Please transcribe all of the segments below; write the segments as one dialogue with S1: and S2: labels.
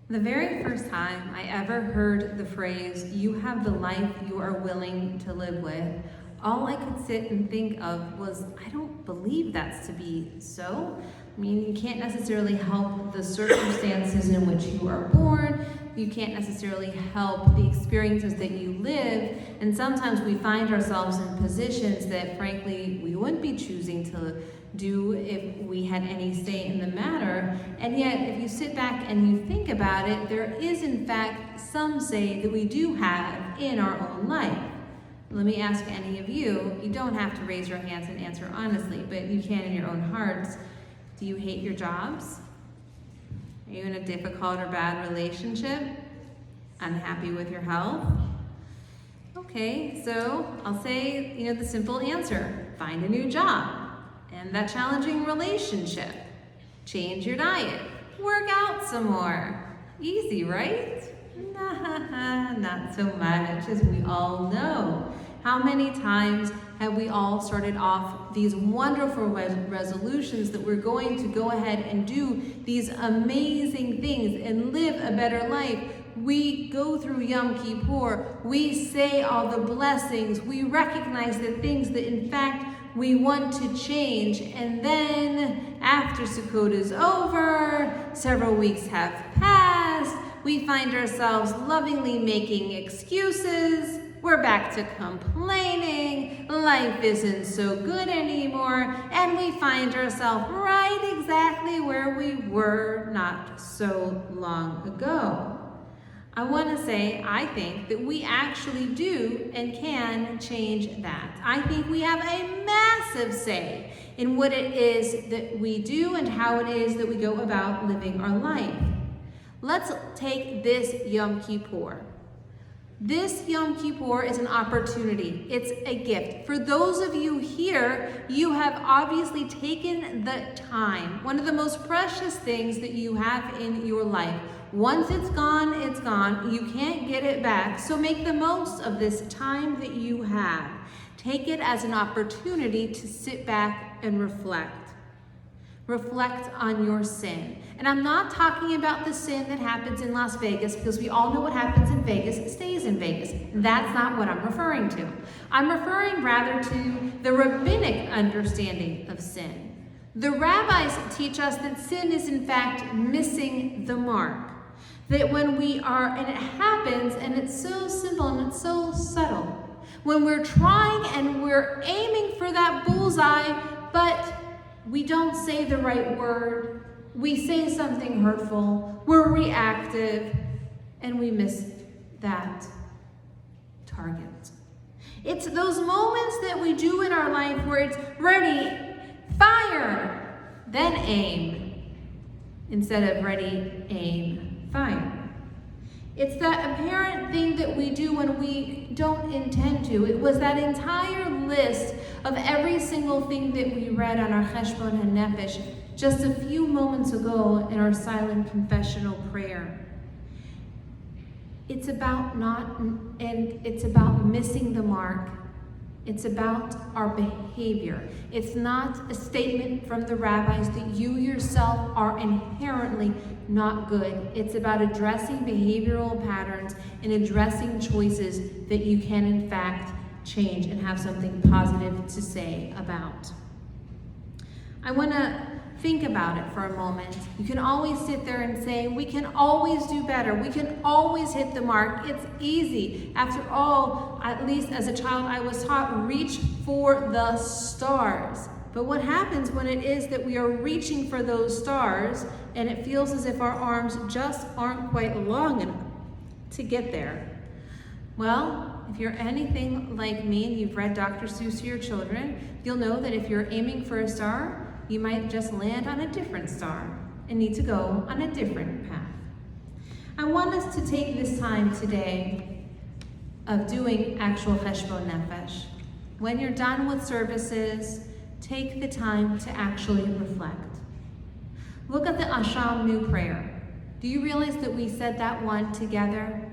S1: The very first time I ever heard the phrase, "you have the life you are willing to live with," all I could sit and think of was, I don't believe that's to be so. I mean, you can't necessarily help the circumstances in which you are born. You can't necessarily help the experiences that you live. And sometimes we find ourselves in positions that, frankly, we wouldn't be choosing to do if we had any say in the matter. And yet, if you sit back and you think about it, there is, in fact, some say that we do have in our own life. Let me ask any of you, you don't have to raise your hands and answer honestly, but you can in your own hearts. Do you hate your jobs? Are you in a difficult or bad relationship? Unhappy with your health? Okay, so I'll say, the simple answer. Find a new job. End that challenging relationship. Change your diet. Work out some more. Easy, right? Nah, not so much, as we all know. How many times have we all started off these wonderful resolutions that we're going to go ahead and do these amazing things and live a better life? We go through Yom Kippur, we say all the blessings, we recognize the things that in fact we want to change, and then after Sukkot is over, several weeks have passed, we find ourselves lovingly making excuses. We're back to complaining, life isn't so good anymore, and we find ourselves right exactly where we were not so long ago. I want to say, I think that we actually do and can change that. I think we have a massive say in what it is that we do and how it is that we go about living our life. Let's take this Yom Kippur. This Yom Kippur is an opportunity. It's a gift. For those of you here, you have obviously taken the time, one of the most precious things that you have in your life. Once it's gone, it's gone. You can't get it back. So make the most of this time that you have. Take it as an opportunity to sit back and reflect. Reflect on your sin. And I'm not talking about the sin that happens in Las Vegas, because we all know what happens in Vegas stays in Vegas. That's not what I'm referring to. I'm referring rather to the rabbinic understanding of sin. The rabbis teach us that sin is in fact missing the mark. That when we are, and it happens, and it's so simple and it's so subtle, when we're trying and we're aiming for that bullseye, but we don't say the right word, we say something hurtful, we're reactive, and we miss that target. It's those moments that we do in our life where it's ready, fire, then aim, instead of ready, aim, fire. It's that apparent thing that we do when we don't intend to. It was that entire list of every single thing that we read on our Cheshbon HaNefesh just a few moments ago in our silent confessional prayer. It's about it's about missing the mark. It's about our behavior. It's not a statement from the rabbis that you yourself are inherently not good. It's about addressing behavioral patterns and addressing choices that you can in fact change and have something positive to say about. I want to think about it for a moment. You can always sit there and say, we can always do better. We can always hit the mark. It's easy. After all, at least as a child, I was taught, reach for the stars. But what happens when it is that we are reaching for those stars and it feels as if our arms just aren't quite long enough to get there? Well, if you're anything like me and you've read Dr. Seuss to your children, you'll know that if you're aiming for a star, you might just land on a different star and need to go on a different path. I want us to take this time today of doing actual Cheshbon Nefesh. When you're done with services, take the time to actually reflect. Look at the Asham New Prayer. Do you realize that we said that one together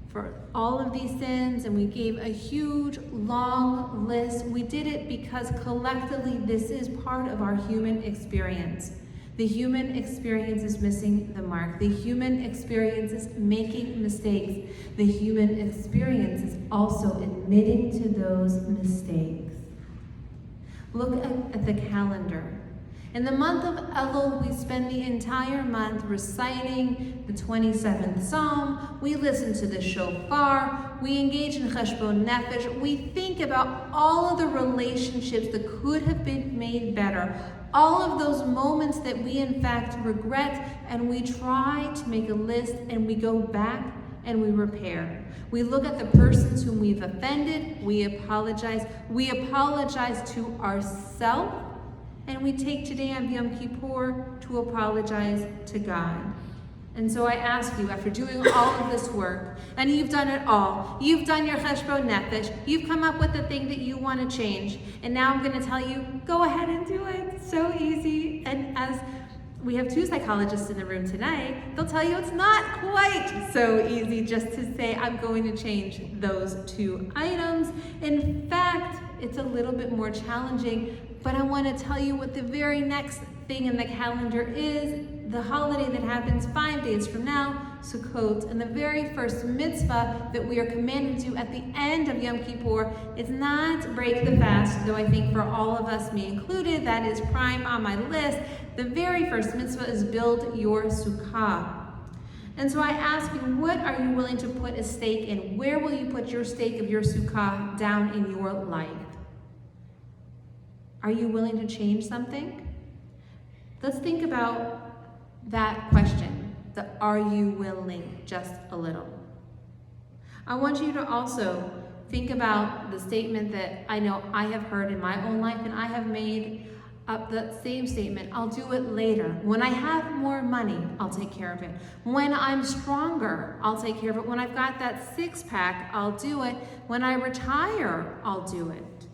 S1: for all of these sins, and we gave a huge, long list? We did it because collectively this is part of our human experience. The human experience is missing the mark. The human experience is making mistakes. The human experience is also admitting to those mistakes. Look at the calendar. In the month of Elul, we spend the entire month reciting the 27th Psalm. We listen to the shofar. We engage in cheshbon nefesh. We think about all of the relationships that could have been made better. All of those moments that we in fact regret, and we try to make a list, and we go back and we repair. We look at the persons whom we've offended. We apologize. We apologize to ourselves. And we take today on Yom Kippur to apologize to God. And so I ask you, after doing all of this work, and you've done it all, you've done your cheshbon nefesh, you've come up with the thing that you want to change, and now I'm going to tell you, go ahead and do it. So easy. And as we have two psychologists in the room tonight, they'll tell you it's not quite so easy just to say, I'm going to change those 2 items. In fact, it's a little bit more challenging, but I want to tell you what the very next thing in the calendar is, the holiday that happens 5 days from now, Sukkot. And the very first mitzvah that we are commanded to do at the end of Yom Kippur is not break the fast, though I think for all of us, me included, that is prime on my list. The very first mitzvah is build your sukkah. And so I ask you, what are you willing to put a stake in? Where will you put your stake of your sukkah down in your life? Are you willing to change something? Let's think about that question, the are you willing, just a little. I want you to also think about the statement that I know I have heard in my own life, and I have made up that same statement, I'll do it later. When I have more money, I'll take care of it. When I'm stronger, I'll take care of it. When I've got that 6-pack, I'll do it. When I retire, I'll do it.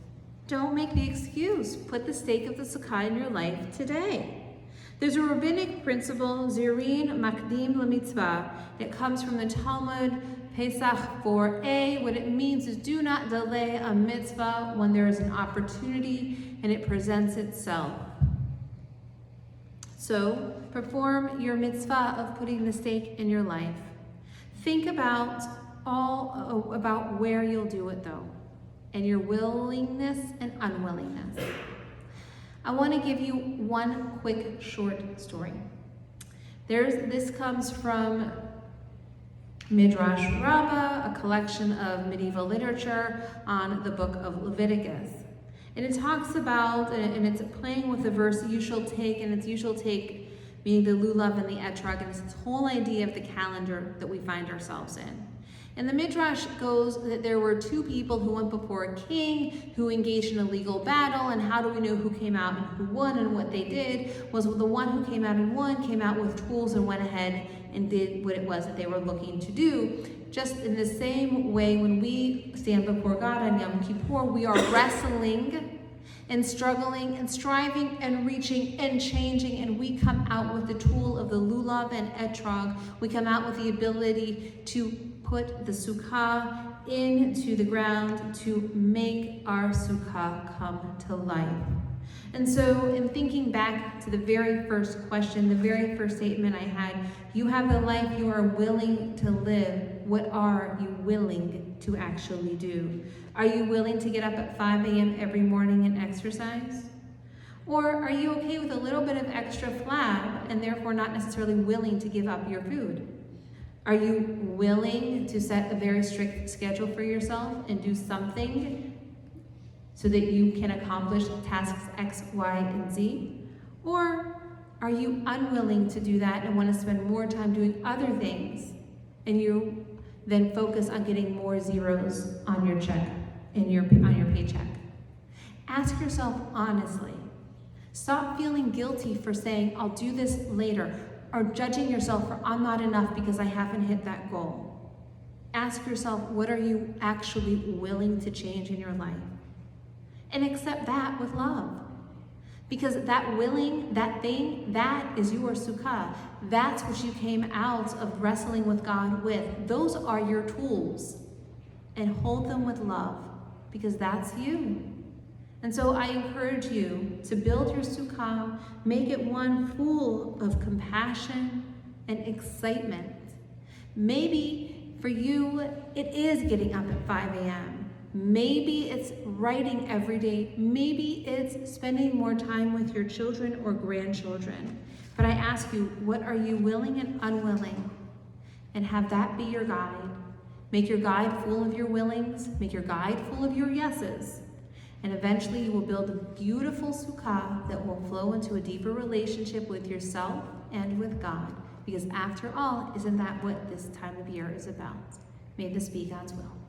S1: Don't make the excuse. Put the stake of the sukkah in your life today. There's a rabbinic principle, Zirin Makdim LaMitzvah. It comes from the Talmud, Pesach 4a. What it means is do not delay a mitzvah when there is an opportunity and it presents itself. So perform your mitzvah of putting the stake in your life. Think about where you'll do it though, and your willingness and unwillingness. I want to give you one quick short story. This comes from Midrash Rabbah, a collection of medieval literature on the book of Leviticus. And it talks about, and it's playing with the verse, you shall take, and it's you shall take, meaning the lulav and the etrog, and it's this whole idea of the calendar that we find ourselves in. And the Midrash goes that there were 2 people who went before a king who engaged in a legal battle, and how do we know who came out and who won? And what they did was the one who came out and won came out with tools and went ahead and did what it was that they were looking to do. Just in the same way, when we stand before God on Yom Kippur, we are wrestling and struggling and striving and reaching and changing, and we come out with the tool of the lulav and etrog. We come out with the ability to put the sukkah into the ground to make our sukkah come to life. And so in thinking back to the very first question, the very first statement I had, you have the life you are willing to live. What are you willing to actually do? Are you willing to get up at 5 a.m. every morning and exercise? Or are you okay with a little bit of extra flab and therefore not necessarily willing to give up your food? Are you willing to set a very strict schedule for yourself and do something so that you can accomplish tasks X, Y, and Z? Or are you unwilling to do that and want to spend more time doing other things, and you then focus on getting more zeros on your check, on your paycheck? Ask yourself honestly. Stop feeling guilty for saying, I'll do this later, or judging yourself for I'm not enough because I haven't hit that goal. Ask yourself, what are you actually willing to change in your life? And accept that with love. Because that willing, that thing, that is your sukkah. That's what you came out of wrestling with God with. Those are your tools. And hold them with love, because that's you. And so I encourage you to build your sukkah, make it one full of compassion and excitement. Maybe for you, it is getting up at 5 a.m. Maybe it's writing every day. Maybe it's spending more time with your children or grandchildren. But I ask you, what are you willing and unwilling? And have that be your guide. Make your guide full of your willings. Make your guide full of your yeses. And eventually you will build a beautiful sukkah that will flow into a deeper relationship with yourself and with God. Because after all, isn't that what this time of year is about? May this be God's will.